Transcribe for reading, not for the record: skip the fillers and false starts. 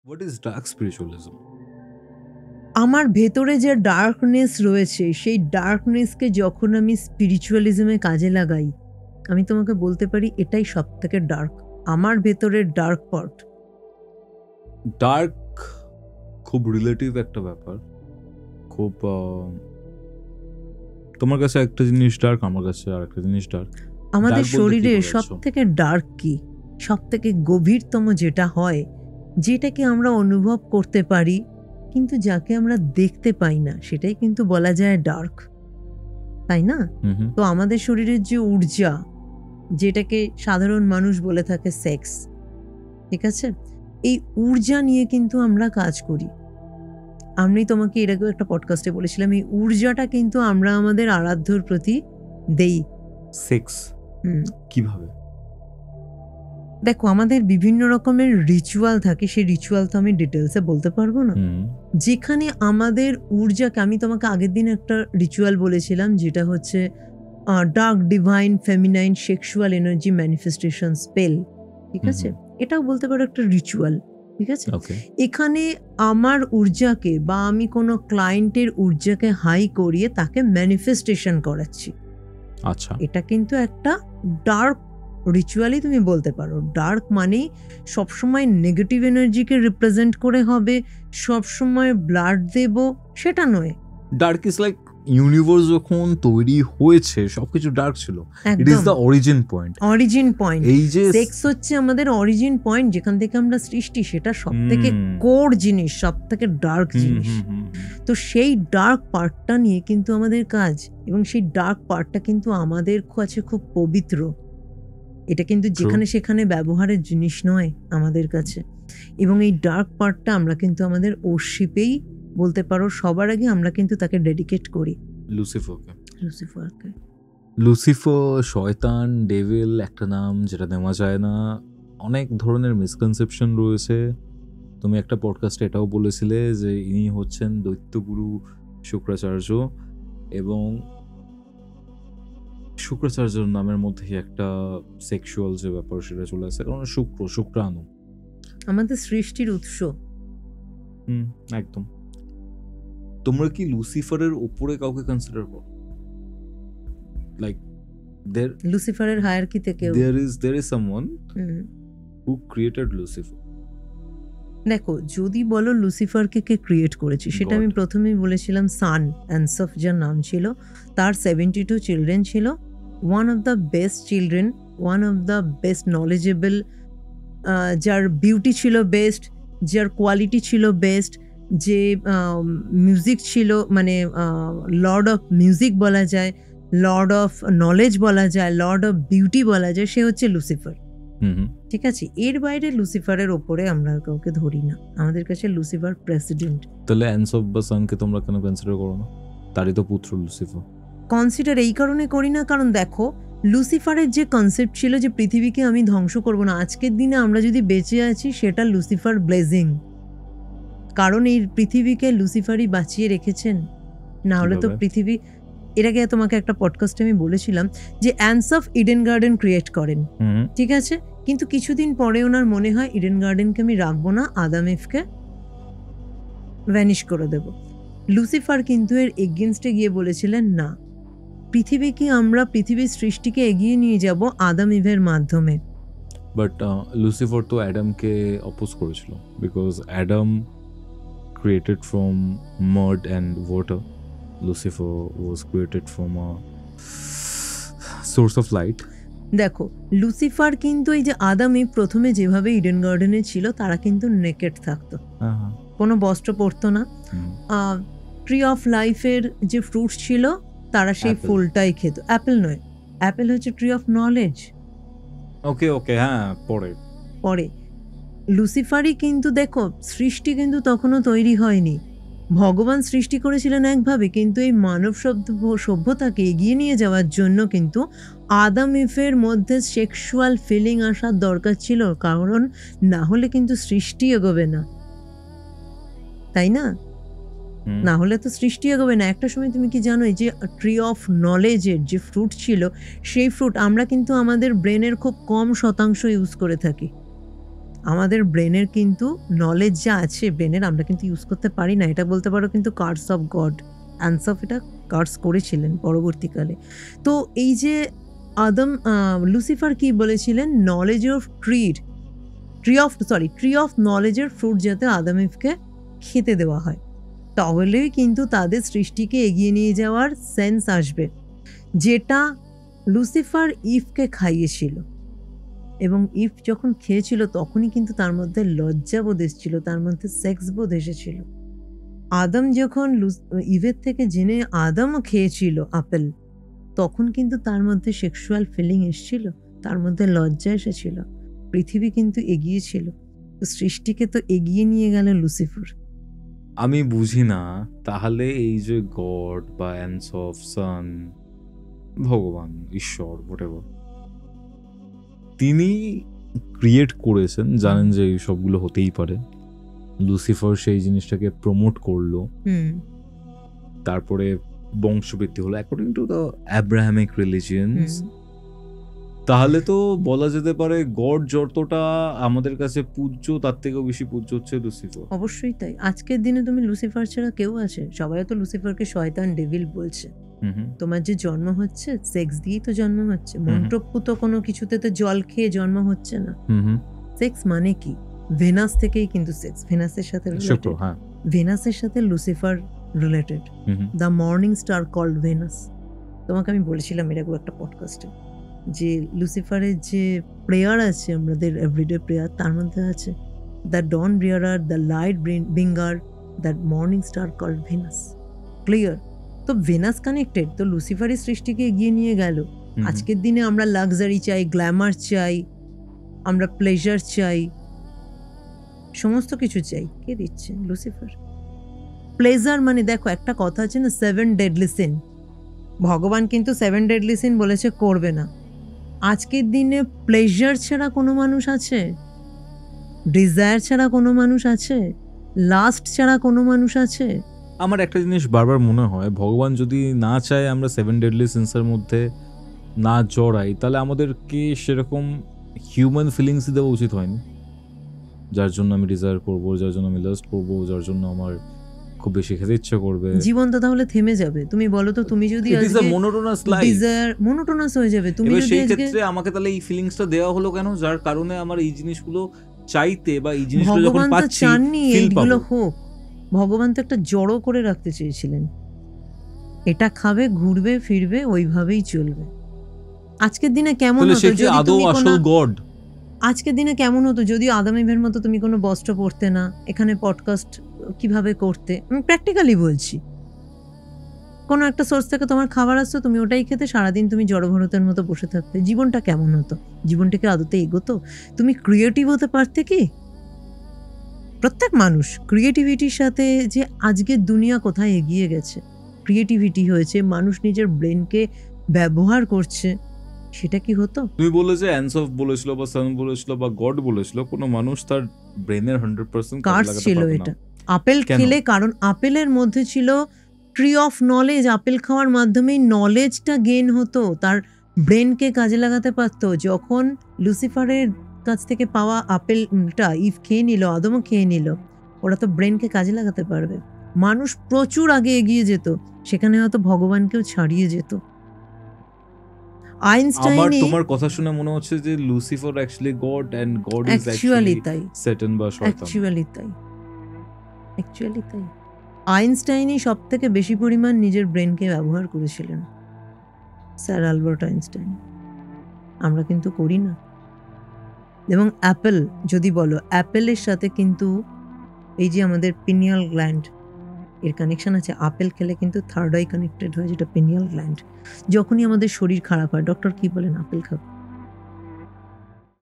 What is dark spiritualism? আমার ভেতরে যে ডার্কনেস রয়েছে সেই ডার্কনেসকে যখন আমি স্পিরিচুয়ালিজমে কাজে লাগাই, আমি তোমাকে বলতে পারি এটাই সব থেকে ডার্ক, আমার ভেতরের ডার্ক পার্ট। ডার্ক খুব রিলেটিভ একটা ব্যাপার। খুব তোমার কাছে একটা জিনিস ডার্ক, আমার কাছে আর একটা জিনিস ডার্ক। আমাদের Dark বলতে কি শরীরে বোঝাচ্ছ? সব থেকে ডার্ক কি, সব থেকে গভীরতম যেটা হয়, যেটাকে আমরা অনুভব করতে পারি কিন্তু যাকে আমরা দেখতে পাই না, সেটাই কিন্তু বলা যায় ডার্ক, তাই না? হুম। তো আমাদের শরীরের যে ঊর্জা, যেটাকে সাধারণ মানুষ বলে থাকে সেক্স, ঠিক আছে, এই ঊর্জা নিয়ে কিন্তু আমরা কাজ করি। আমি তোমাকে এর আগেও একটা পডকাস্টে বলেছিলাম, এই ঊর্জাটা কিন্তু আমরা আমাদের আরাধ্যর প্রতি দেই। সেক্স হুম। কিভাবে? দেখো, আমাদের বিভিন্ন রকমের রিচুয়াল থাকে, সেই রিচুয়াল তো আমি ডিটেলসে বলতে পারবো না। যেখানে আমাদের ঊর্জাকে, আমি তোমাকে আগের দিন একটা রিচুয়াল বলেছিলাম যেটা হচ্ছে dark divine feminine sexual energy manifestation spell, ঠিক আছে, এটাও বলতে পারো একটা রিচুয়াল, ঠিক আছে। ওকে। এখানে আমার ঊর্জাকে বা আমি কোনো ক্লায়েন্টের ঊর্জাকে হাই করিয়ে তাকে ম্যানিফেস্টেশন করাচ্ছি। আচ্ছা। এটা কিন্তু একটা ডার্ক রিচুয়ালই তুমি বলতে পারো। ডার্ক মানেই সবসময় নেগেটিভ এনার্জিকে রিপ্রেজেন্ট করে হবে, সবসময় ব্লাড দেব, সেটা নয়। ডার্ক ইজ লাইক ইউনিভার্স যখন তৈরি হয়েছে সবকিছু ডার্ক ছিল। It is the origin point. Origin point. এই যে সেক্স হচ্ছে আমাদের অরিজিন পয়েন্ট, যেখান থেকে আমরা সৃষ্টি, সেটা সব থেকে কোর জিনিস, সব থেকে ডার্ক জিনিস। তো সেই ডার্ক পার্টটা নিয়ে কিন্তু আমাদের কাজ, এবং সেই ডার্ক পার্টটা কিন্তু আমাদের কাছে খুব পবিত্র। এটা কিন্তু যেখানে সেখানে ব্যবহারের জিনিস নয় আমাদের কাছে। এবং এই ডার্ক পার্টটা আমরা কিন্তু আমাদের ওরশিপেই বলতে পারো সবার আগে আমরা কিন্তু তাকে ডেডিকেট করি, লুসিফারকে। লুসিফার, শয়তান, ডেভিল একটা নাম যেটা নেওয়া যায় না। অনেক ধরনের মিসকনসেপশন রয়েছে। তুমি একটা পডকাস্টে এটাও বলেছিলে যে ইনি হচ্ছেন দৈত্যগুরু শুক্রাচার্য, এবং শুক্রাচার্যর নামের মধ্যে একটা সেক্সুয়াল যে ব্যাপার সেটা চলে আসে, কারণ শুক্রাণু আমাদের সৃষ্টির উৎস। একদম। তোমরা কি লুসিফারের উপরে কাউকে কনসিডার করো? লাইক লুসিফারের হায়ারার্কিতে কেউ? there is someone who created Lucifer. দেখো, যদি বলো লুসিফারকে কে ক্রিয়েট করেছে, সেটা আমি প্রথমেই বলেছিলাম, সান অ্যানসফ যার নাম ছিল, তার 72 চিলড্রেন ছিল। One of the best children, one of the best knowledgeable, যার বিউটি ছিল বেস্ট, যার কোয়ালিটি ছিল বেস্ট, যে মিউজিক ছিল, মানে লর্ড অফ মিউজিক বলা যায়, লর্ড অফ নলেজ বলা যায়, লর্ড অফ বিউটি বলা যায়, সে হচ্ছে লুসিফার। ঠিক আছে, এর বাইরে লুসিফারের ওপরে আমরা কাউকে ধরি না, আমাদের কাছে লুসিফার প্রেসিডেন্ট। তাহলে অ্যানসফ বা সানকে তোমরা কেন কনসিডার করো না? তারই তো পুত্র লুসিফার। কনসিডার এই কারণে করি না, কারণ দেখো, লুসিফারের যে কনসেপ্ট ছিল যে পৃথিবীকে আমি ধ্বংস করব না, আজকের দিনে আমরা যদি বেঁচে আছি সেটা লুসিফার ব্লেজিং, কারণ এই পৃথিবীকে লুসিফারই বাঁচিয়ে রেখেছেন, না হলে তো পৃথিবী। এর আগে তোমাকে একটা পডকাস্টে আমি বলেছিলাম যে অ্যানসফ ইডেন গার্ডেন ক্রিয়েট করেন, ঠিক আছে, কিন্তু কিছুদিন পরে ওনার মনে হয় ইডেন গার্ডেনকে আমি রাখবো না, আদাম ইভকে ভ্যানিশ করে দেব। লুসিফার কিন্তু এর এগেইনস্টে গিয়ে বলেছিলেন, না, পৃথিবীকে আমরা, পৃথিবীর সৃষ্টিকে এগিয়ে নিয়ে যাব আদাম ইভের মাধ্যমে। বাট লুসিফার তো অ্যাডামকে অপোজ করেছিল, because Adam created from mud and water. Lucifer was created from a source of light. দেখো, লুসিফার কিন্তু এই যে আদাম ইভ প্রথমে যেভাবে ইডেন গার্ডেনে ছিল, তারা কিন্তু নেকেড থাকতো, কোনো বস্ত্র পরতো না। ট্রি অফ লাইফের যে ফ্রুটস ছিল তারা সেই ফুলটাই খেত। অ্যাপেল নয়, অ্যাপেল হচ্ছে ট্রি অফ নলেজ। ওকে, হ্যাঁ, পরে লুসিফারই কিন্তু, দেখো, সৃষ্টি কিন্তু তখনও তৈরি হয়নি, ভগবান সৃষ্টি করেছিলেন একভাবে, কিন্তু এই মানব সভ্যতাকে এগিয়ে নিয়ে যাওয়ার জন্য কিন্তু আদাম ইভের মধ্যে সেক্সুয়াল ফিলিং আসার দরকার ছিল, কারণ না হলে কিন্তু সৃষ্টি এগোবে না, তাই না? না হলে তো সৃষ্টি এগোবে না। একটা সময় তুমি কি জানো, এই যে ট্রি অফ নলেজের যে ফ্রুট ছিল, সেই ফ্রুট আমরা কিন্তু আমাদের ব্রেনের খুব কম শতাংশ ইউজ করে থাকি। আমাদের ব্রেনের কিন্তু নলেজ যা আছে ব্রেনের আমরা কিন্তু ইউজ করতে পারি না, এটা বলতে পারো কিন্তু কার্স অফ গড। অ্যানসফ এটা কার্স করেছিলেন পরবর্তীকালে। তো এই যে লুসিফার কি বলেছিলেন, নলেজ অফ ট্রি অফ নলেজের ফ্রুট যাতে আদম ইভকে খেতে দেওয়া হয়, তাহলেই কিন্তু তাদের সৃষ্টিকে এগিয়ে নিয়ে যাওয়ার সেন্স আসবে, যেটা লুসিফার ইভকে খাইয়েছিল। এবং ইভ যখন খেয়েছিল তখনই কিন্তু তার মধ্যে লজ্জাবোধ এসেছিল, তার মধ্যে সেক্স বোধ এসেছিল। আদম যখন ইভের থেকে জেনে আদমও খেয়েছিল আপেল, তখন কিন্তু তার মধ্যে সেক্সুয়াল ফিলিং এসেছিল, তার মধ্যে লজ্জা এসেছিল। পৃথিবী কিন্তু এগিয়েছিল, তো সৃষ্টিকে তো এগিয়ে নিয়ে গেল লুসিফার। আমি বুঝি না তাহলে এই যে গড বা অ্যানসফ, সান, ভগবান, ঈশ্বর, হোয়াটএভার, তিনি ক্রিয়েট করেছেন, জানেন যে এই সবগুলো হতেই পারে। লুসিফার সেই জিনিসটাকে প্রমোট করলো, তারপরে বংশবৃদ্ধি হলো according to the Abrahamic religions. তাহলে তো বলা যেতে পারে গড যতটা আমাদের কাছে পূজ্য তার থেকেও বেশি পূজ্য হচ্ছে লুসিফার। অবশ্যই তাই। আজকের দিনে তুমি লুসিফার ছাড়া কেউ আছে? সবাই তো লুসিফারকে শয়তান, ডেভিল বলছে। তোমার যে জন্ম হচ্ছে সেক্স দিয়েই তো জন্ম হচ্ছে, মন্টপ্পু তো কোনো কিছুতে তো জল খেয়ে জন্ম হচ্ছে না। সেক্স মানে কি? ভেনাস থেকেই কিন্তু সেক্স, ভেনাসের সাথে রিলেটেড, ভেনাসের সাথে Lucifer related. The morning star called Venus. তোমাকে আমি বলেছিলাম এর আগে একটা পডকাস্টে যে লুসিফারের যে প্রেয়ার আছে আমাদের এভরিডে প্রেয়ার, তার মধ্যে আছে দ্য ডন ব্রিয়ারার, the light bringer, the morning star called Venus. Clear? তো ভেনাস কানেক্টেড, তো লুসিফারের সৃষ্টিকে এগিয়ে নিয়ে গেল। আজকের দিনে আমরা লাক্সারি চাই, গ্ল্যামার চাই, আমরা প্লেজার চাই, সমস্ত কিছু চাই। কে দিচ্ছে? লুসিফার। প্লেজার মানে দেখো একটা কথা আছে না, 7 deadly sin। ভগবান কিন্তু 7 deadly sin বলেছে করবে না। আজকের দিনে প্লেজার ছাড়া কোনো মানুষ আছে? ডিজায়ার ছাড়া কোনো মানুষ আছে? লাস্ট ছাড়া কোনো মানুষ আছে? আমার একটা জিনিস বারবার মনে হয়, ভগবান যদি না চায় আমরা 7 deadly sins এর মধ্যে না জড়াই, তাহলে আমাদেরকে সেরকম হিউম্যান ফিলিংস দেওয়া উচিত হয়নি, যার জন্য আমি ডিজায়ার করব, যার জন্য আমি লাস্ট করব, যার জন্য আমার খুব বেশি খেতে ইচ্ছা করবে। জীবনটা তাহলে থেমে যাবে। তুমি বলো তো, তুমি যদি আজকে মোনোটোনাস লাইফ, ডিজায়ার মোনোটোনাস হয়ে যাবে। তুমি যদি সেই ক্ষেত্রে আমাকে তাহলে এই ফিলিংসটা দেওয়া হলো কেন, যার কারণে আমার এই জিনিসগুলো চাইতে বা এই জিনিসগুলো যখন পাচ্ছি চাননি এইগুলো হোক। ভগবান তো একটা জড়ো করে রাখতে চেয়েছিলেন, এটা খাবে, ঘুরবে ফিরবে, ওইভাবেই চলবে। আজকের দিনে কেমন হতো যদি তুমি কোনো গড, আজকের দিনে কেমন হতো যদি আদম ইভের মতো তুমি কোনো বস্ত্র পরতে না, এখানে পডকাস্ট কিভাবে করতে, আমি প্র্যাকটিক্যালি বলছি, কোনো একটা সোর্স থেকে তোমার খাবার আসতো, তুমি ওটাই খেতে, সারাদিন তুমি জড়ভরতের মতো বসে থাকতে, জীবনটা কেমন হতো? জীবনটাকে আদতে এগোতো? তুমি ক্রিয়েটিভ হতে পারতে কি? প্রত্যেক মানুষ ক্রিয়েটিভিটির সাথে, যে আজকের দুনিয়া কোথায় এগিয়ে গেছে, ক্রিয়েটিভিটি হয়েছে, মানুষ নিজের ব্রেনকে ব্যবহার করছে, সেটা কি হতো? তুমি বলে যে অ্যানসফ বলেছিল বা সান বলেছিল বা গড বলেছিল, কোনো মানুষ তার ব্রেনের 100% কাজ লাগাতে ছিল পারবে না। এটা আপেল খেলে, কারণ আপেলের মধ্যে ছিল ট্রি অফ নলেজ। আপেল খাওয়ার মাধ্যমেই নলেজটা গেইন হতো, তার ব্রেনকে কাজে লাগাতে পারতো। যখন লুসিফারের কাছ থেকে পাওয়া আপেলটা ইভ খেয়ে নিল, আদমও খেয়ে নিল, ওরা তো ব্রেনকে কাজে লাগাতে পারবে। মানুষ প্রচুর আগে এগিয়ে যেত, সেখানে হয়তো ভগবানকেও ছাড়িয়ে যেত। আমার তোমার কথা শুনে মনে হচ্ছে যে Lucifer actually God and God is actually শয়তান বা শয়তান। অ্যাকচুয়ালি তাই। আইনস্টাইনই সব থেকে বেশি পরিমাণ নিজের ব্রেনকে ব্যবহার করেছিলেন, স্যার আলবার্ট আইনস্টাইন। আমরা কিন্তু করি না। এবং অ্যাপেল যদি বলো, অ্যাপেলের সাথে কিন্তু এই যে আমাদের পিনিয়াল গ্ল্যান্ড এর কানেকশন আছে। আপেল খেলে কিন্তু থার্ড আই কানেক্টেড হয়, যেটা পিনিয়াল গ্ল্যান্ড। যখনই আমাদের শরীর খারাপ হয়, ডক্টর কি বলেন? আপেল খাও।